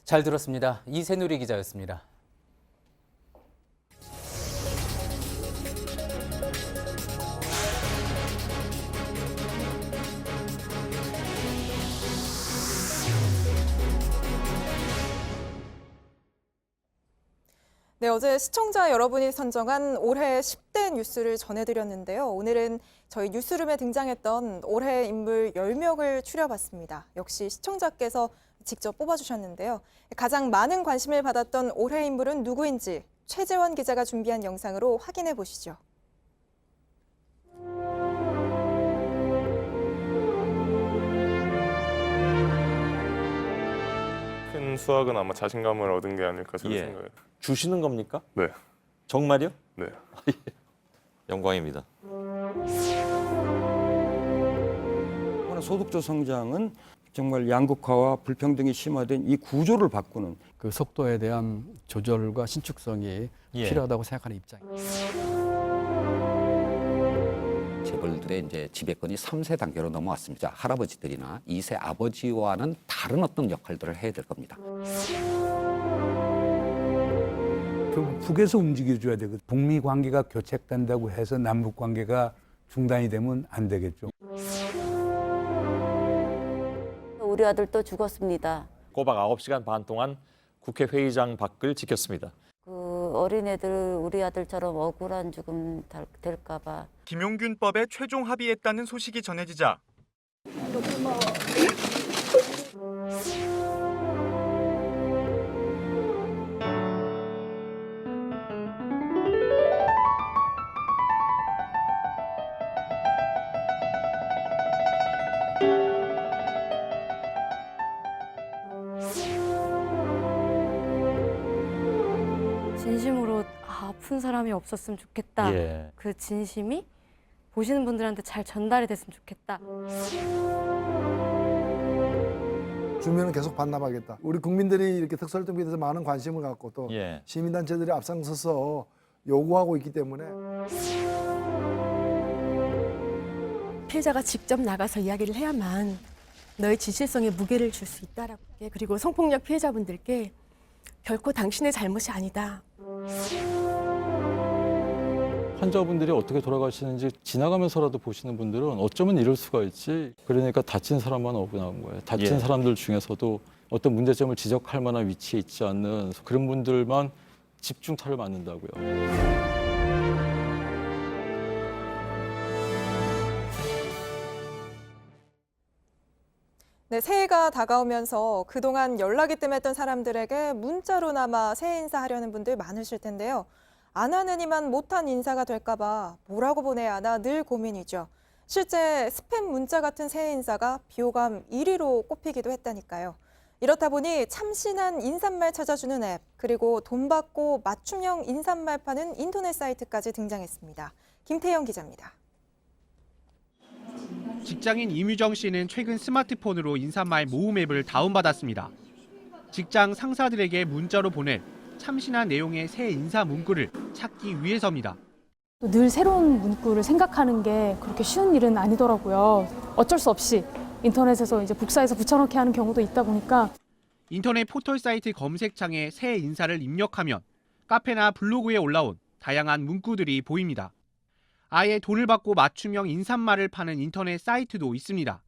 잘 들었습니다. 이세누리 기자였습니다. 네, 어제 시청자 여러분이 선정한 올해 10대 뉴스를 전해드렸는데요. 오늘은 저희 뉴스룸에 등장했던 올해 인물 10명을 추려봤습니다. 역시 시청자께서 직접 뽑아주셨는데요. 가장 많은 관심을 받았던 올해 인물은 누구인지 최재원 기자가 준비한 영상으로 확인해 보시죠. 큰 수확은 아마 자신감을 얻은 게 아닐까 저는 생각해요. 주시는 겁니까? 네. 정말요? 네. 영광입니다. 소득주 성장은 정말 양극화와 불평등이 심화된 이 구조를 바꾸는 그 속도에 대한 조절과 신축성이 필요하다고 생각하는 입장입니다. 재벌들의 이제 지배권이 3세 단계로 넘어왔습니다. 할아버지들이나 2세 아버지와는 다른 어떤 역할들을 해야 될 겁니다. 결국 북에서 움직여줘야 되거든요. 북미 관계가 교착된다고 해서 남북 관계가 중단이 되면 안 되겠죠. 우리 아들도 죽었습니다. 꼬박 9시간 반 동안 국회 회의장 밖을 지켰습니다. 그 어린애들 우리 아들처럼 억울한 죽음 될까 봐. 김용균법에 최종 합의했다는 소식이 전해지자 진심으로 아픈 사람이 없었으면 좋겠다. 그 진심이 보시는 분들한테 잘 전달이 됐으면 좋겠다. 주면은 계속 반납하겠다. 우리 국민들이 이렇게 특수활동비에 대해서 많은 관심을 갖고 또 시민단체들이 앞장서서 요구하고 있기 때문에 피해자가 직접 나가서 이야기를 해야만 너의 진실성에 무게를 줄 수 있다라고. 그리고 성폭력 피해자분들께 결코 당신의 잘못이 아니다. 환자분들이 어떻게 돌아가시는지 지나가면서라도 보시는 분들은 어쩌면 이럴 수가 있지. 그러니까 다친 사람만 억울한 거예요. 다친 사람들 중에서도 어떤 문제점을 지적할 만한 위치에 있지 않는 그런 분들만 집중타를 맞는다고요. 네, 새해가 다가오면서 그동안 연락이 뜸했던 사람들에게 문자로나마 새해 인사하려는 분들 많으실 텐데요. 안 하는 이만 못한 인사가 될까 봐 뭐라고 보내야 하나 늘 고민이죠. 실제 스팸 문자 같은 새해 인사가 비호감 1위로 꼽히기도 했다니까요. 이렇다 보니 참신한 인사말 찾아주는 앱, 그리고 돈 받고 맞춤형 인사말 파는 인터넷 사이트까지 등장했습니다. 김태영 기자입니다. 직장인 이뮤정 씨는 최근 스마트폰으로 인사말 모음 앱을 다운받았습니다. 직장 상사들에게 문자로 보낼 참신한 내용의 새 인사 문구를 찾기 위해서입니다. 늘 새로운 문구를 생각하는 게 그렇게 쉬운 일은 아니더라고요. 어쩔 수 없이 인터넷에서 이제 복사해서 붙여넣기 하는 경우도 있다 보니까 인터넷 포털 사이트 검색창에 새 인사를 입력하면 카페나 블로그에 올라온 다양한 문구들이 보입니다. 아예 돈을 받고 맞춤형 인사말을 파는 인터넷 사이트도 있습니다.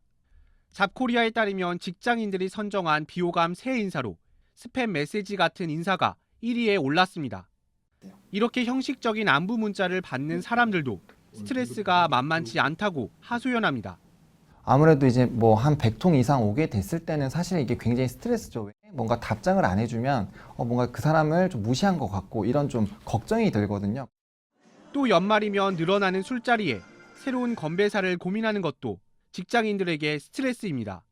잡코리아에 따르면 직장인들이 선정한 비호감 새 인사로 스팸 메시지 같은 인사가 1위에 올랐습니다. 이렇게 형식적인 안부 문자를 받는 사람들도 스트레스가 만만치 않다고 하소연합니다. 아무래도 이제 뭐 한 100통 이상 오게 됐을 때는 사실 이게 굉장히 스트레스죠. 뭔가 답장을 안 해주면 뭔가 그 사람을 좀 무시한 것 같고 이런 좀 걱정이 들거든요. 또 연말이면 늘어나는 술자리에 새로운 건배사를 고민하는 것도 직장인들에게 스트레스입니다.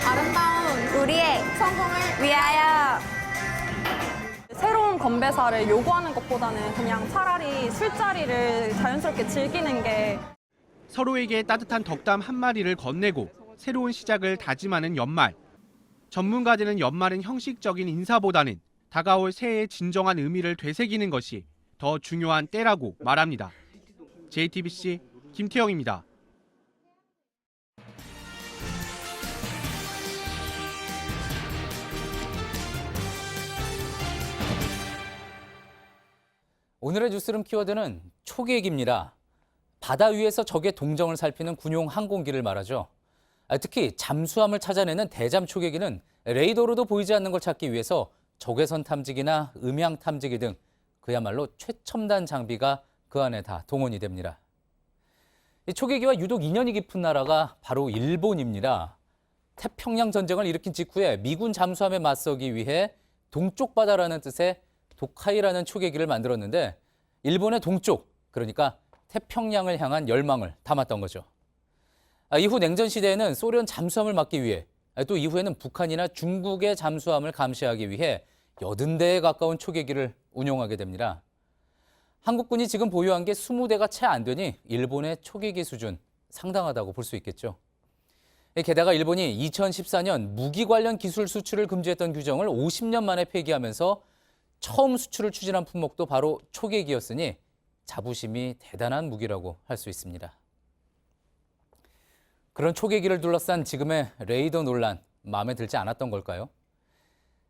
아름다운 우리의 성공을 위하여. 새로운 건배사를 요구하는 것보다는 그냥 차라리 술자리를 자연스럽게 즐기는 게 서로에게 따뜻한 덕담 한마디를 건네고 새로운 시작을 다짐하는 연말. 전문가들은 연말은 형식적인 인사보다는 다가올 새해의 진정한 의미를 되새기는 것이 더 중요한 때라고 말합니다. JTBC 김태영입니다. 오늘의 뉴스룸 키워드는 초계기입니다. 바다 위에서 적의 동정을 살피는 군용 항공기를 말하죠. 특히 잠수함을 찾아내는 대잠 초계기는 레이더로도 보이지 않는 걸 찾기 위해서 적외선 탐지기나 음향 탐지기 등 그야말로 최첨단 장비가 그 안에 다 동원이 됩니다. 이 초계기와 유독 인연이 깊은 나라가 바로 일본입니다. 태평양 전쟁을 일으킨 직후에 미군 잠수함에 맞서기 위해 동쪽 바다라는 뜻의 도카이라는 초계기를 만들었는데 일본의 동쪽, 그러니까 태평양을 향한 열망을 담았던 거죠. 이후 냉전 시대에는 소련 잠수함을 막기 위해, 또 이후에는 북한이나 중국의 잠수함을 감시하기 위해 80대에 가까운 초계기를 운용하게 됩니다. 한국군이 지금 보유한 게 20대가 채 안 되니 일본의 초계기 수준 상당하다고 볼 수 있겠죠. 게다가 일본이 2014년 무기 관련 기술 수출을 금지했던 규정을 50년 만에 폐기하면서 처음 수출을 추진한 품목도 바로 초계기였으니 자부심이 대단한 무기라고 할 수 있습니다. 그런 초계기를 둘러싼 지금의 레이더 논란, 마음에 들지 않았던 걸까요?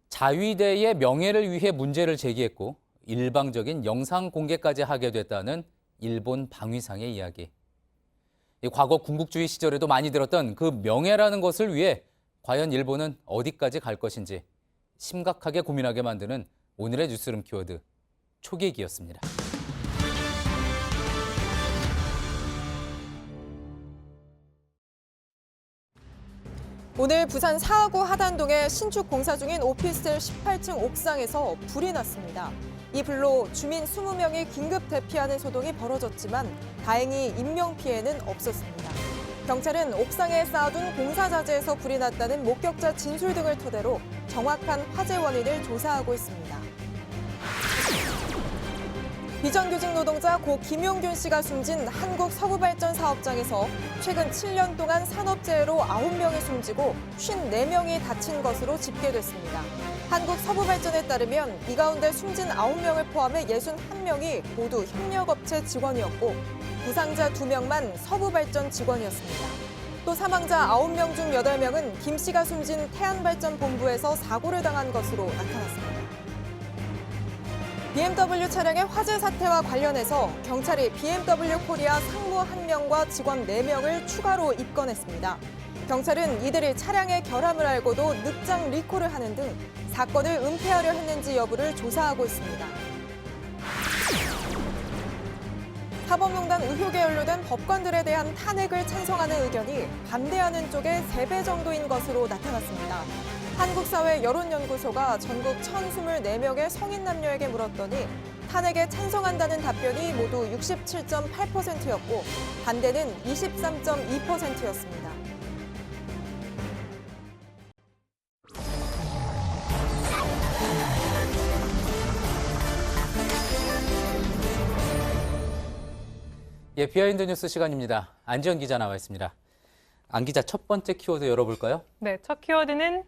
자위대의 명예를 위해 문제를 제기했고 일방적인 영상 공개까지 하게 됐다는 일본 방위상의 이야기. 과거 군국주의 시절에도 많이 들었던 그 명예라는 것을 위해 과연 일본은 어디까지 갈 것인지 심각하게 고민하게 만드는 오늘의 뉴스룸 키워드, 초계기였습니다. 오늘 부산 사하구 하단동의 신축 공사 중인 오피스텔 18층 옥상에서 불이 났습니다. 이 불로 주민 20명이 긴급 대피하는 소동이 벌어졌지만 다행히 인명피해는 없었습니다. 경찰은 옥상에 쌓아둔 공사자재에서 불이 났다는 목격자 진술 등을 토대로 정확한 화재 원인을 조사하고 있습니다. 비정규직 노동자 고 김용균 씨가 숨진 한국서부발전 사업장에서 최근 7년 동안 산업재해로 9명이 숨지고 54명이 다친 것으로 집계됐습니다. 한국서부발전에 따르면 이 가운데 숨진 9명을 포함해 61명이 모두 협력업체 직원이었고 부상자 2명만 서부발전 직원이었습니다. 또 사망자 9명 중 8명은 김 씨가 숨진 태안발전본부에서 사고를 당한 것으로 나타났습니다. BMW 차량의 화재 사태와 관련해서 경찰이 BMW 코리아 상무 1명과 직원 4명을 추가로 입건했습니다. 경찰은 이들이 차량의 결함을 알고도 늑장 리콜을 하는 등 사건을 은폐하려 했는지 여부를 조사하고 있습니다. 사법농단 의혹에 연루된 법관들에 대한 탄핵을 찬성하는 의견이 반대하는 쪽의 3배 정도인 것으로 나타났습니다. 한국사회 여론연구소가 전국 1,024명의 성인 남녀에게 물었더니 탄핵에 찬성한다는 답변이 모두 67.8%였고 반대는 23.2%였습니다. 예, 비하인드 뉴스 시간입니다. 안지연 기자 나와 있습니다. 안 기자, 첫 번째 키워드 열어볼까요? 네, 첫 키워드는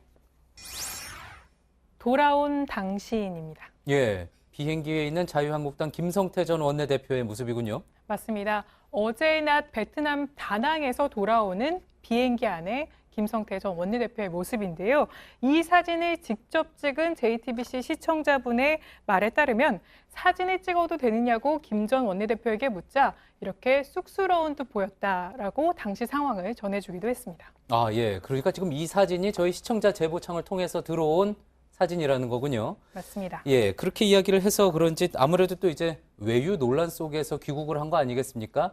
돌아온 당신입니다. 예, 비행기에 있는 자유한국당 김성태 전 원내대표의 모습이군요. 맞습니다. 어제 낮 베트남 다낭에서 돌아오는 비행기 안에 김성태 전 원내대표의 모습인데요. 이 사진을 직접 찍은 JTBC 시청자분의 말에 따르면 사진을 찍어도 되느냐고 김 전 원내대표에게 묻자 이렇게 쑥스러운 듯 보였다라고 당시 상황을 전해주기도 했습니다. 아, 예. 그러니까 지금 이 사진이 저희 시청자 제보창을 통해서 들어온 사진이라는 거군요. 맞습니다. 예, 그렇게 이야기를 해서 그런지 아무래도 또 이제 외유 논란 속에서 귀국을 한 거 아니겠습니까?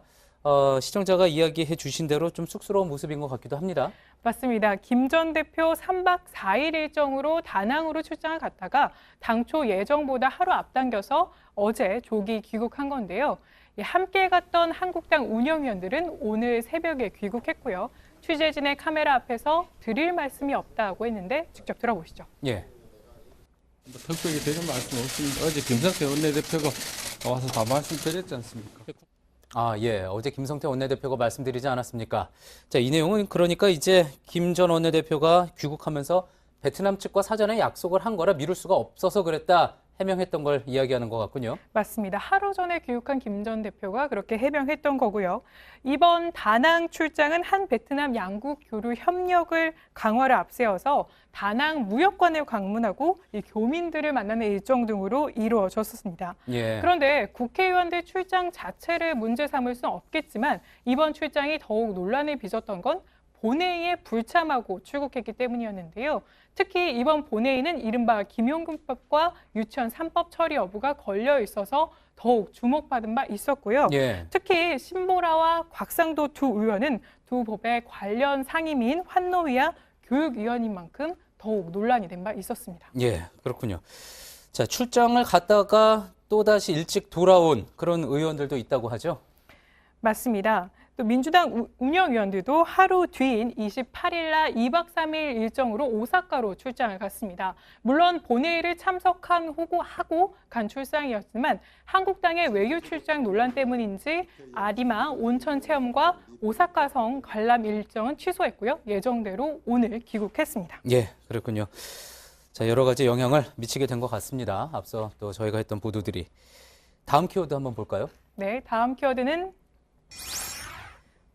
시청자가 이야기해 주신 대로 좀 쑥스러운 모습인 것 같기도 합니다. 맞습니다. 김 전 대표 3박 4일 일정으로 다낭으로 출장을 갔다가 당초 예정보다 하루 앞당겨서 어제 조기 귀국한 건데요. 함께 갔던 한국당 운영위원들은 오늘 새벽에 귀국했고요. 취재진의 카메라 앞에서 드릴 말씀이 없다고 했는데 직접 들어보시죠. 예. 특별히 드릴 말씀 없습니다. 어제 김성태 원내대표가 와서 다 말씀드렸지 않습니까? 아, 예. 어제 김성태 원내대표가 말씀드리지 않았습니까? 자, 이 내용은 그러니까 이제 김 전 원내대표가 귀국하면서 베트남 측과 사전에 약속을 한 거라 미룰 수가 없어서 그랬다 해명했던 걸 이야기하는 것 같군요. 맞습니다. 하루 전에 귀국한 김 전 대표가 그렇게 해명했던 거고요. 이번 다낭 출장은 한 베트남 양국 교류 협력을 강화를 앞세워서 다낭 무역관을 방문하고 이 교민들을 만나는 일정 등으로 이루어졌습니다. 예. 그런데 국회의원들 출장 자체를 문제 삼을 수는 없겠지만 이번 출장이 더욱 논란을 빚었던 건 본회의에 불참하고 출국했기 때문이었는데요. 특히 이번 본회의는 이른바 김용균법과 유치원 3법 처리 여부가 걸려 있어서 더욱 주목받은 바 있었고요. 예. 특히 신보라와 곽상도 두 의원은 두 법의 관련 상임위인 환노위와 교육위원인 만큼 더욱 논란이 된 바 있었습니다. 예, 그렇군요. 자, 출장을 갔다가 또다시 일찍 돌아온 그런 의원들도 있다고 하죠? 맞습니다. 또 민주당 운영위원들도 하루 뒤인 28일 날 2박 3일 일정으로 오사카로 출장을 갔습니다. 물론 본회의를 참석하고 간 출장이었지만 한국당의 외교 출장 논란 때문인지 아리마 온천 체험과 오사카성 관람 일정은 취소했고요. 예정대로 오늘 귀국했습니다. 예, 그렇군요. 자, 여러 가지 영향을 미치게 된 것 같습니다. 앞서 또 저희가 했던 보도들이. 다음 키워드 한번 볼까요? 네, 다음 키워드는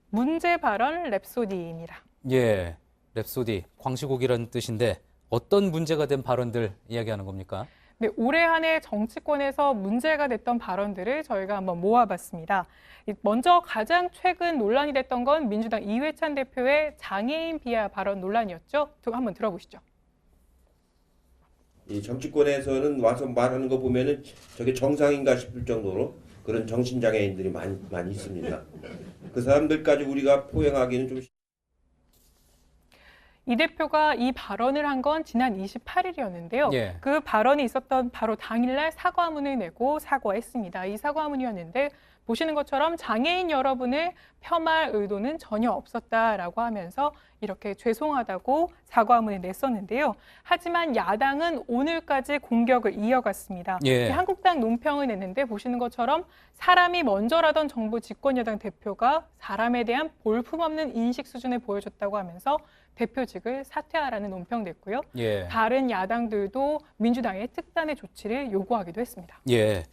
문제 발언 랩소디입니다. 예, 랩소디, 광시곡이라는 뜻인데 어떤 문제가 된 발언들 이야기하는 겁니까? 네, 올해 한 해 정치권에서 문제가 됐던 발언들을 저희가 한번 모아봤습니다. 먼저 가장 최근 논란이 됐던 건 민주당 이회찬 대표의 장애인 비하 발언 논란이었죠. 한번 들어보시죠. 이 정치권에서는 와서 말하는 거 보면은 저게 정상인가 싶을 정도로 그런 정신장애인들이 많이 있습니다. 그 사람들까지 우리가 포용하기는 좀. 이 대표가 이 발언을 한 건 지난 28일이었는데요. 예. 그 발언이 있었던 바로 당일날 사과문을 내고 사과했습니다. 이 사과문이었는데 보시는 것처럼 장애인 여러분을 폄하할 의도는 전혀 없었다라고 하면서 이렇게 죄송하다고 사과문을 냈었는데요. 하지만 야당은 오늘까지 공격을 이어갔습니다. 예. 한국당 논평을 냈는데 보시는 것처럼 사람이 먼저라던 정부 집권여당 대표가 사람에 대한 볼품없는 인식 수준을 보여줬다고 하면서 대표직을 사퇴하라는 논평 냈고요. 예. 다른 야당들도 민주당의 특단의 조치를 요구하기도 했습니다. 예.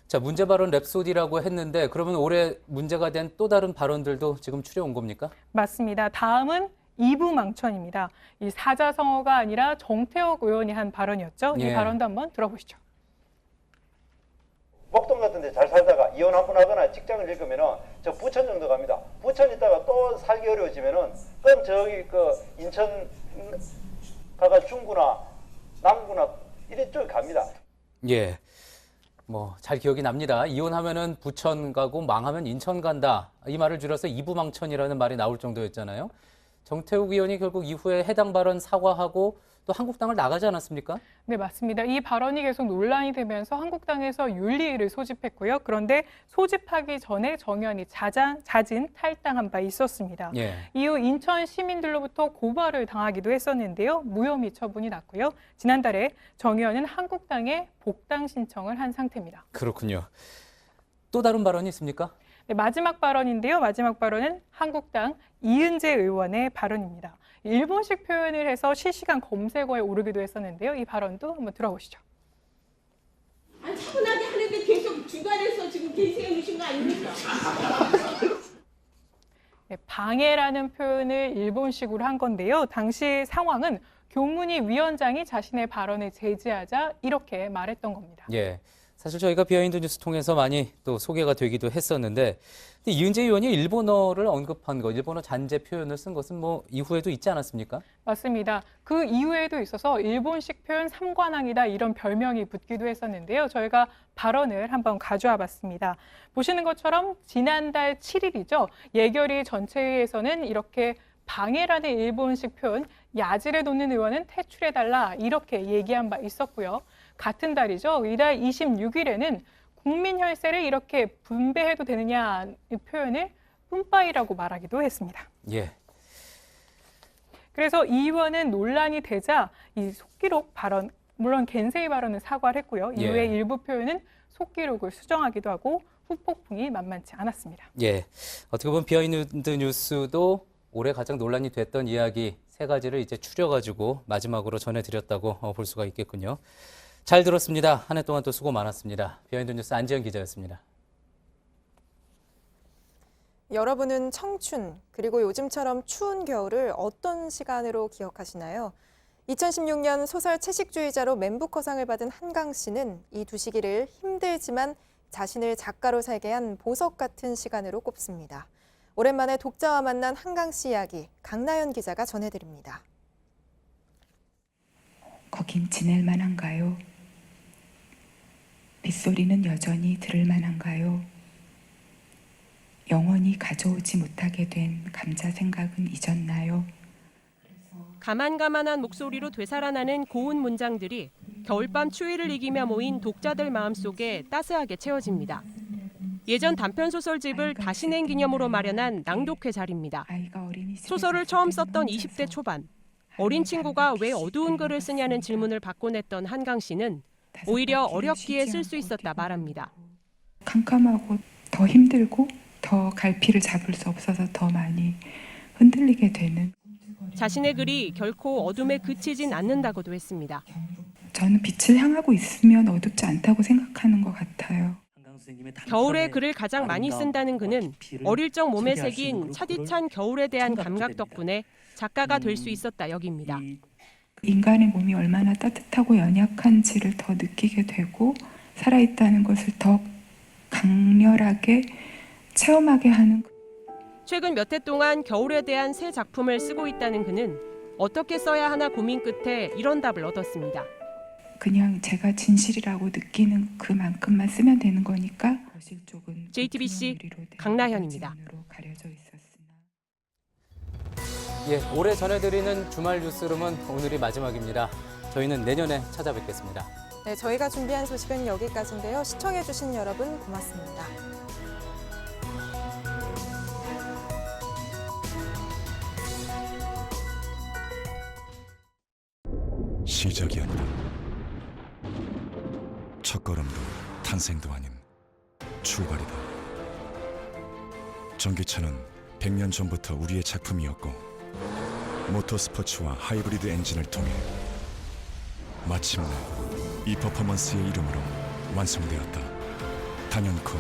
자, 문제 발언 랩소디라고 했는데 그러면 올해 문제가 된 또 다른 발언들도 지금 추려온 겁니까? 맞습니다. 다음은 이부망천입니다. 이 사자성어가 아니라 정태욱 의원이 한 발언이었죠. 예. 이 발언도 한번 들어보시죠. 목동 같은 데 잘 살다가 이혼 한 번 하거나 직장을 잃으면은 저 부천 정도 갑니다. 부천 있다가 또 살기 어려워지면은 그럼 저기 그 인천 가가 중구나 남구나 이런 쪽에 갑니다. 예. 뭐 잘 기억이 납니다. 이혼하면은 부천 가고 망하면 인천 간다. 이 말을 줄여서 이부망천이라는 말이 나올 정도였잖아요. 정태욱 의원이 결국 이후에 해당 발언 사과하고 또 한국당을 나가지 않았습니까? 네, 맞습니다. 이 발언이 계속 논란이 되면서 한국당에서 윤리위를 소집했고요. 그런데 소집하기 전에 정 의원이 자진 탈당한 바 있었습니다. 예. 이후 인천 시민들로부터 고발을 당하기도 했었는데요. 무혐의 처분이 났고요. 지난달에 정 의원은 한국당에 복당 신청을 한 상태입니다. 그렇군요. 또 다른 발언이 있습니까? 네, 마지막 발언인데요. 마지막 발언은 한국당 이은재 의원의 발언입니다. 일본식 표현을 해서 실시간 검색어에 오르기도 했었는데요. 이 발언도 한번 들어보시죠. 아니, 차분하게 하는데 계속 중간에서 지금 계세해 주신 거 아닙니까? 네, 방해라는 표현을 일본식으로 한 건데요. 당시 상황은 교문위 위원장이 자신의 발언을 제지하자 이렇게 말했던 겁니다. 예. 사실 저희가 비하인드 뉴스 통해서 많이 또 소개가 되기도 했었는데 이은재 의원이 일본어를 언급한 거, 일본어 잔재 표현을 쓴 것은 뭐 이후에도 있지 않았습니까? 맞습니다. 그 이후에도 있어서 일본식 표현 삼관왕이다 이런 별명이 붙기도 했었는데요. 저희가 발언을 한번 가져와 봤습니다. 보시는 것처럼 지난달 7일이죠. 예결위 전체회의에서는 이렇게 방해라는 일본식 표현, 야지를 놓는 의원은 퇴출해달라 이렇게 얘기한 바 있었고요. 같은 달이죠. 이달 26일에는 국민 혈세를 이렇게 분배해도 되느냐 이 표현을 뿜빠이라고 말하기도 했습니다. 예. 그래서 이 의원은 논란이 되자 이 속기록 발언, 물론 겐세이 발언은 사과를 했고요. 이후에 예. 일부 표현은 속기록을 수정하기도 하고 후폭풍이 만만치 않았습니다. 예. 어떻게 보면 비하인드 뉴스도 올해 가장 논란이 됐던 이야기 3가지를 이제 추려가지고 마지막으로 전해드렸다고 볼 수가 있겠군요. 잘 들었습니다. 한 해 동안 또 수고 많았습니다. 비하인드 뉴스 안지현 기자였습니다. 여러분은 청춘 그리고 요즘처럼 추운 겨울을 어떤 시간으로 기억하시나요? 2016년 소설 채식주의자로 맨부커상을 받은 한강 씨는 이 두 시기를 힘들지만 자신을 작가로 살게 한 보석 같은 시간으로 꼽습니다. 오랜만에 독자와 만난 한강 씨 이야기 강나연 기자가 전해드립니다. 거긴 지낼 만한가요? 빗소리는 여전히 들을 만한가요? 영원히 가져오지 못하게 된 감자 생각은 잊었나요? 가만가만한 목소리로 되살아나는 고운 문장들이 겨울밤 추위를 이기며 모인 독자들 마음속에 따스하게 채워집니다. 예전 단편 소설집을 다시 낸 기념으로 마련한 낭독회 자리입니다. 소설을 처음 썼던 20대 초반, 어린 친구가 왜 어두운 글을 쓰냐는 질문을 받곤 했던 한강 씨는 오히려 어렵기에 쓸 수 있었다 말합니다. 캄캄하고 더 힘들고 더 갈피를 잡을 수 없어서 더 많이 흔들리게 되는. 자신의 글이 결코 어둠에 그치진 않는다고도 했습니다. 저는 빛을 향하고 있으면 어둡지 않다고 생각하는 것 같아요. 겨울에 글을 가장 많이 쓴다는 그는 어릴 적 몸에 새긴 차디찬 겨울에 대한 감각 덕분에 작가가 될 수 있었다 여깁니다. 인간의 몸이 얼마나 따뜻하고 연약한지를 더 느끼게 되고 살아있다는 것을 더 강렬하게 체험하게 하는. 최근 몇 해 동안 겨울에 대한 새 작품을 쓰고 있다는 그는 어떻게 써야 하나 고민 끝에 이런 답을 얻었습니다. 그냥 제가 진실이라고 느끼는 그만큼만 쓰면 되는 거니까. JTBC 강나현입니다. 예, 올해 전해드리는 주말 뉴스룸은 오늘이 마지막입니다. 저희는 내년에 찾아뵙겠습니다. 네, 저희가 준비한 소식은 여기까지인데요. 시청해주신 여러분 고맙습니다. 시작이었다. 첫걸음도 탄생도 아닌 출발이다. 전기차는 100년 전부터 우리의 작품이었고 모터스포츠와 하이브리드 엔진을 통해 마침내 이 퍼포먼스의 이름으로 완성되었다. 단연코